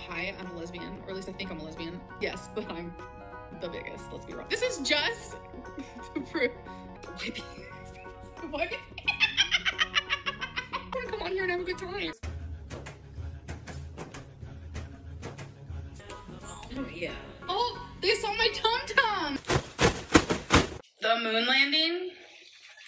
hi, I'm a lesbian, or at least I think I'm a lesbian. Yes, but I'm the biggest, let's be real. This is just to prove, what? I wanna come on here and have a good time. Oh yeah. Oh, they saw my tum-tum! The moon landing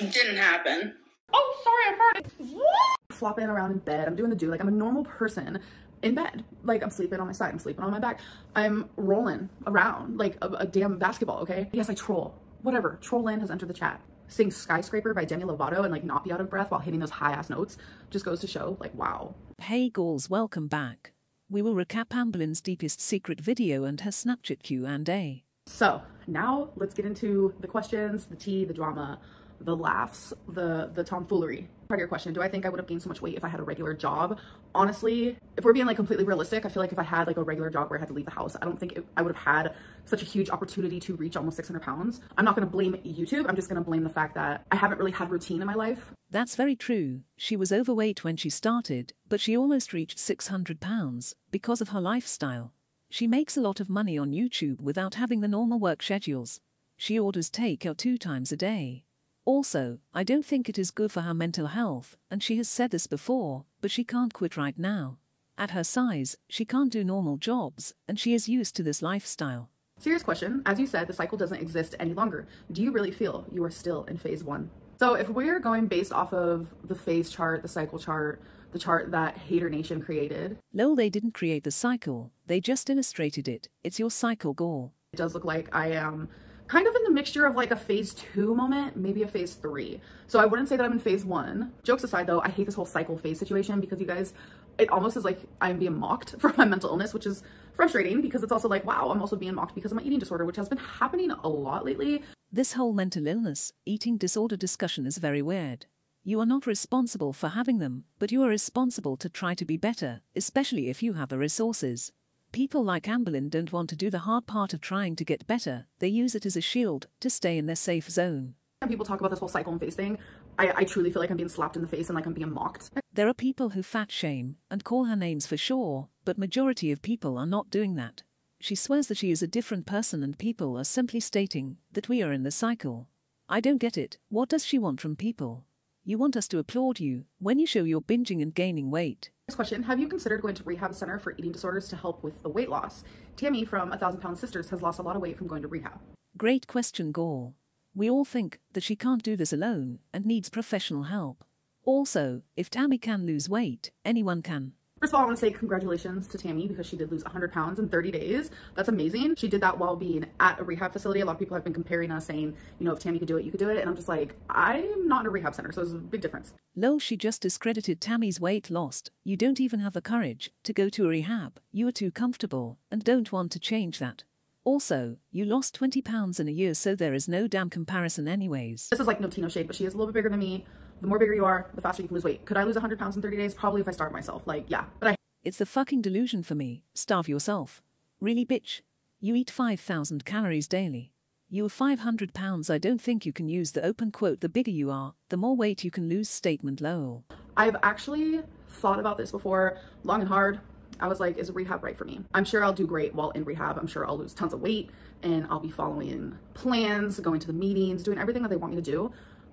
didn't happen. Oh, sorry, I farted. What? Flopping around in bed, I'm doing the do, like I'm a normal person in bed. Like I'm sleeping on my side, I'm sleeping on my back. I'm rolling around like a damn basketball, okay? Yes, I troll. Whatever, Troll-Lynn has entered the chat. Sing Skyscraper by Demi Lovato and like not be out of breath while hitting those high ass notes just goes to show like, wow. Hey ghouls, welcome back. We will recap Amberlynn's deepest secret video and her Snapchat Q&A. So now let's get into the questions, the tea, the drama, the laughs, the tomfoolery. Part of your question, do I think I would have gained so much weight if I had a regular job? Honestly, if we're being like completely realistic, I feel like if I had like a regular job where I had to leave the house, I don't think I would have had such a huge opportunity to reach almost 600 pounds. I'm not going to blame YouTube. I'm just going to blame the fact that I haven't really had routine in my life. That's very true. She was overweight when she started, but she almost reached 600 pounds because of her lifestyle. She makes a lot of money on YouTube without having the normal work schedules. She orders takeout 2 times a day. Also, I don't think it is good for her mental health, and she has said this before, but she can't quit right now. At her size, she can't do normal jobs, and she is used to this lifestyle. Serious question. As you said, the cycle doesn't exist any longer. Do you really feel you are still in phase 1? So if we're going based off of the phase chart, the cycle chart, the chart that Hater Nation created. Lol, they didn't create the cycle, they just illustrated it. It's your cycle goal. It does look like I am kind of in the mixture of like a phase 2 moment, maybe a phase 3. So I wouldn't say that I'm in phase 1. Jokes aside though, I hate this whole cycle phase situation because you guys, it almost is like I'm being mocked for my mental illness, which is frustrating because it's also like, wow, I'm also being mocked because of my eating disorder, which has been happening a lot lately. This whole mental illness, eating disorder discussion is very weird. You are not responsible for having them, but you are responsible to try to be better, especially if you have the resources. People like Amberlynn don't want to do the hard part of trying to get better. They use it as a shield to stay in their safe zone. When people talk about this whole cycle and phase thing, I truly feel like I'm being slapped in the face and like I'm being mocked. There are people who fat shame and call her names for sure, but majority of people are not doing that. She swears that she is a different person and people are simply stating that we are in the cycle. I don't get it. What does she want from people? You want us to applaud you when you show you're binging and gaining weight. Next question, have you considered going to rehab center for eating disorders to help with the weight loss? Tammy from 1,000 Pound Sisters has lost a lot of weight from going to rehab. Great question, Gaul. We all think that she can't do this alone and needs professional help. Also, if Tammy can lose weight, anyone can. First of all, I want to say congratulations to Tammy because she did lose 100 pounds in 30 days. That's amazing. She did that while being at a rehab facility. A lot of people have been comparing us saying, you know, if Tammy could do it, you could do it. And I'm just like, I'm not in a rehab center, so there's a big difference. Lol, she just discredited Tammy's weight loss. You don't even have the courage to go to a rehab. You are too comfortable and don't want to change that. Also, you lost 20 pounds in a year, so there is no damn comparison anyways. This is like no tea, no shade, but she is a little bit bigger than me. The more bigger you are, the faster you can lose weight. Could I lose 100 pounds in 30 days? Probably if I starved myself. Like, yeah, but It's the fucking delusion for me. Starve yourself. Really, bitch? You eat 5,000 calories daily. You are 500 pounds. I don't think you can use the open quote, the bigger you are, the more weight you can lose statement, lol. I've actually thought about this before, long and hard. I was like, is rehab right for me? I'm sure I'll do great while in rehab. I'm sure I'll lose tons of weight and I'll be following plans, going to the meetings, doing everything that they want me to do.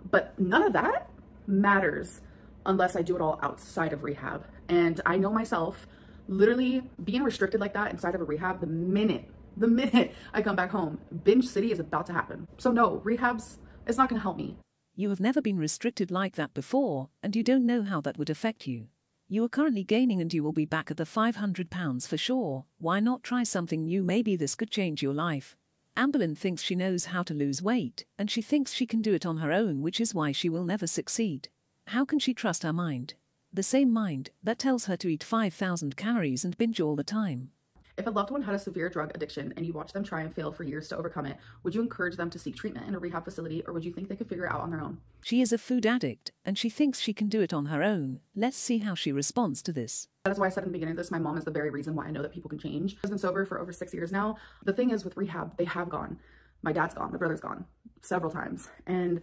But none of that matters unless I do it all outside of rehab. And I know myself, literally being restricted like that inside of a rehab, the minute I come back home, binge city is about to happen. So no, rehab's, it's not gonna help me. You have never been restricted like that before, and you don't know how that would affect you. You are currently gaining and you will be back at the 500 pounds for sure. Why not try something new? Maybe this could change your life. Amberlynn thinks she knows how to lose weight, and she thinks she can do it on her own, which is why she will never succeed. How can she trust her mind? The same mind that tells her to eat 5,000 calories and binge all the time. If a loved one had a severe drug addiction and you watch them try and fail for years to overcome it, would you encourage them to seek treatment in a rehab facility, or would you think they could figure it out on their own? She is a food addict, and she thinks she can do it on her own. Let's see how she responds to this. That is why I said in the beginning of this, my mom is the very reason why I know that people can change. I've been sober for over 6 years now. The thing is with rehab, they have gone. My dad's gone, my brother's gone several times, and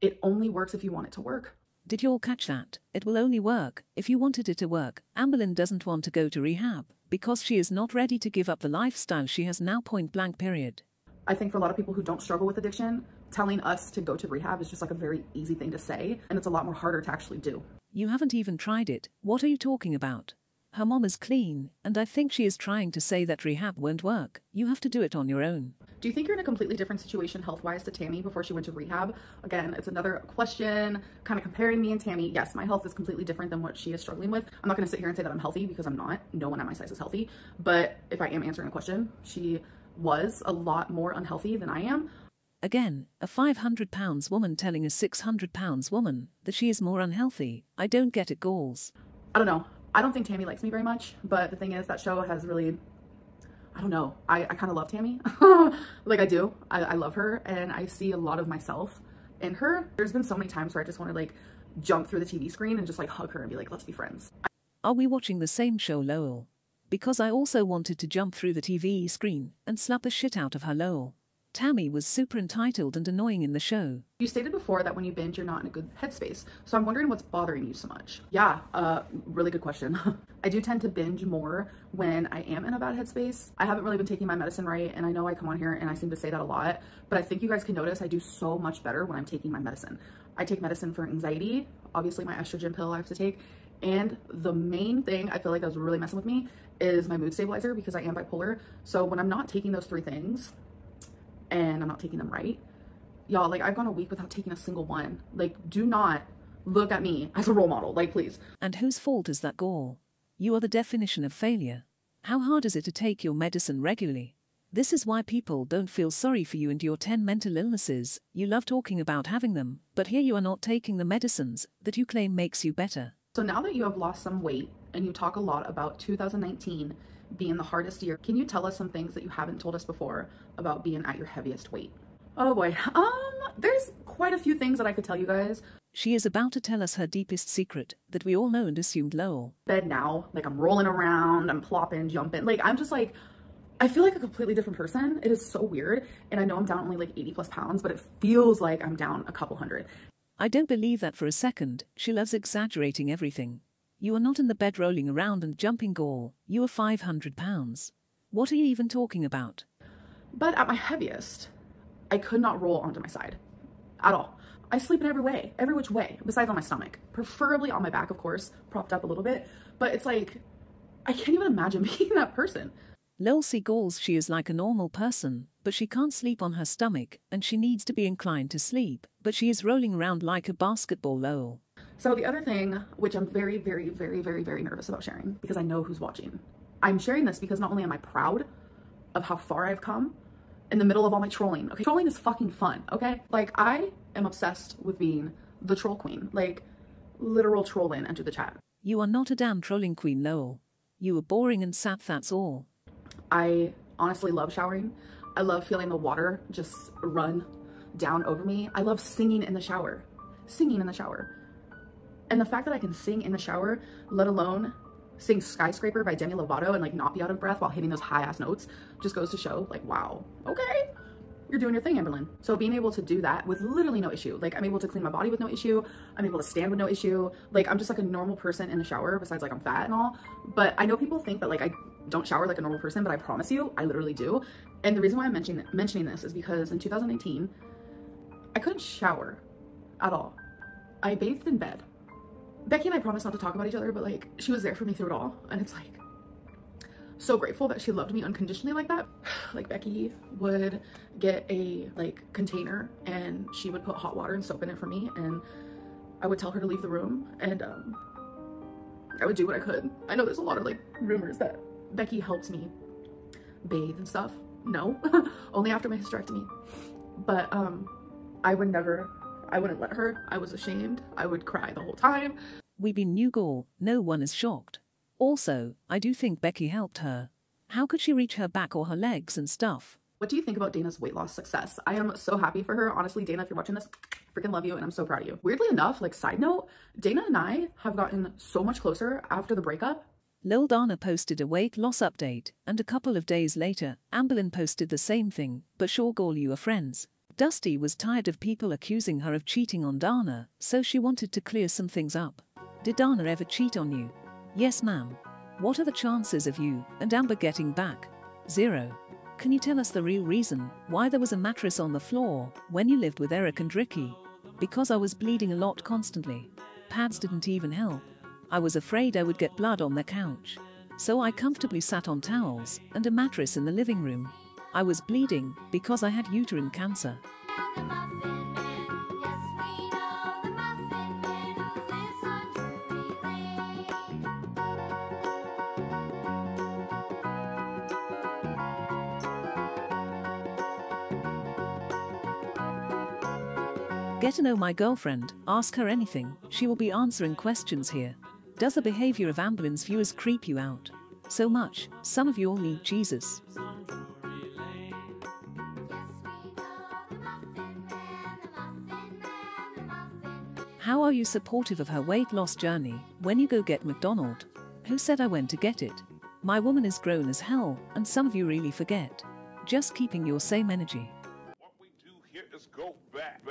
it only works if you want it to work. Did you all catch that? It will only work if you wanted it to work. Amberlynn doesn't want to go to rehab because she is not ready to give up the lifestyle she has now, point blank period. I think for a lot of people who don't struggle with addiction, telling us to go to rehab is just like a very easy thing to say, and it's a lot more harder to actually do. You haven't even tried it. What are you talking about? Her mom is clean, and I think she is trying to say that rehab won't work. You have to do it on your own. Do you think you're in a completely different situation health-wise to Tammy before she went to rehab? Again, it's another question, kind of comparing me and Tammy. Yes, my health is completely different than what she is struggling with. I'm not going to sit here and say that I'm healthy because I'm not. No one at my size is healthy. But if I am answering a question, she was a lot more unhealthy than I am. Again, a 500-pound woman telling a 600-pound woman that she is more unhealthy. I don't get it, goals. I don't know. I don't think Tammy likes me very much, but the thing is that show has really, I don't know. I kind of love Tammy. Like I do. I love her, and I see a lot of myself in her. There's been so many times where I just want to like jump through the TV screen and just like hug her and be like, let's be friends. Are we watching the same show, Lowell? Because I also wanted to jump through the TV screen and slap the shit out of her, Lowell. Tammy was super entitled and annoying in the show. You stated before that when you binge, you're not in a good headspace. So I'm wondering what's bothering you so much. Yeah, really good question. I do tend to binge more when I am in a bad headspace. I haven't really been taking my medicine right, and I know I come on here and I seem to say that a lot, but I think you guys can notice I do so much better when I'm taking my medicine. I take medicine for anxiety, obviously my estrogen pill I have to take, and the main thing I feel like that was really messing with me is my mood stabilizer because I am bipolar. So when I'm not taking those 3 things, and I'm not taking them right, y'all, like I've gone a week without taking a single one. Like, do not look at me as a role model, like please. And whose fault is that, Gall? You are the definition of failure. How hard is it to take your medicine regularly? This is why people don't feel sorry for you and your 10 mental illnesses. You love talking about having them, but here you are not taking the medicines that you claim makes you better. So now that you have lost some weight and you talk a lot about 2019 being the hardest year, can you tell us some things that you haven't told us before about being at your heaviest weight? Oh boy, there's quite a few things that I could tell you guys. She is about to tell us her deepest secret that we all know and assumed, Lowell. Bed now, like I'm rolling around, I'm plopping, jumping, like I'm just like, I feel like a completely different person. It is so weird, and I know I'm down only like 80+ pounds, but it feels like I'm down a couple hundred. I don't believe that for a second. She loves exaggerating everything. You are not in the bed rolling around and jumping, Gall. You are 500 pounds. What are you even talking about? But at my heaviest, I could not roll onto my side at all. I sleep in every way, every which way, besides on my stomach. Preferably on my back, of course, propped up a little bit. But it's like, I can't even imagine being that person. Lil see Galls, she is like a normal person, but she can't sleep on her stomach, and she needs to be inclined to sleep, but she is rolling around like a basketball, Lowell. So the other thing, which I'm very, very, very, very, very nervous about sharing, because I know who's watching. I'm sharing this because not only am I proud of how far I've come in the middle of all my trolling. Okay, trolling is fucking fun, okay? Like, I am obsessed with being the troll queen. Like, literal trolling, enter the chat. You are not a damn trolling queen, Lowell. You are boring and sad, that's all. I honestly love showering. I love feeling the water just run down over me. I love singing in the shower. Singing in the shower. And the fact that I can sing in the shower, let alone sing Skyscraper by Demi Lovato and like not be out of breath while hitting those high ass notes, just goes to show like, wow, okay, you're doing your thing, Amberlynn. So being able to do that with literally no issue, like I'm able to clean my body with no issue, I'm able to stand with no issue, like I'm just like a normal person in the shower, besides like I'm fat and all. But I know people think that like I don't shower like a normal person, but I promise you, I literally do. And the reason why I'm mentioning this is because in 2019, I couldn't shower at all. I bathed in bed. Becky and I promised not to talk about each other, but like she was there for me through it all, and it's like so grateful that she loved me unconditionally like that. Like Becky would get a like container and she would put hot water and soap in it for me, and I would tell her to leave the room, and I would do what I could. I know there's a lot of like rumors that Becky helped me bathe and stuff. No, only after my hysterectomy. But I wouldn't let her. I was ashamed. I would cry the whole time. We be new Gall, no one is shocked. Also, I do think Becky helped her. How could she reach her back or her legs and stuff? What do you think about Dana's weight loss success? I am so happy for her. Honestly, Dana, if you're watching this, I freaking love you and I'm so proud of you. Weirdly enough, like side note, Dana and I have gotten so much closer after the breakup. Lil Dana posted a weight loss update, and a couple of days later, Amberlynn posted the same thing, but sure Gall, you are friends. Dusty was tired of people accusing her of cheating on Dana, so she wanted to clear some things up. Did Dana ever cheat on you? Yes, ma'am. What are the chances of you and Amber getting back? 0. Can you tell us the real reason why there was a mattress on the floor when you lived with Eric and Ricky? Because I was bleeding a lot constantly. Pads didn't even help. I was afraid I would get blood on the couch. So I comfortably sat on towels and a mattress in the living room. I was bleeding because I had uterine cancer. Get to know my girlfriend, ask her anything, she will be answering questions here. Does the behavior of Amberlynn's viewers creep you out so much? Some of you all need Jesus. How are you supportive of her weight loss journey when you go get McDonald's? Who said I went to get it? My woman is grown as hell, and some of you really forget. Just keeping your same energy. What we do here is go back.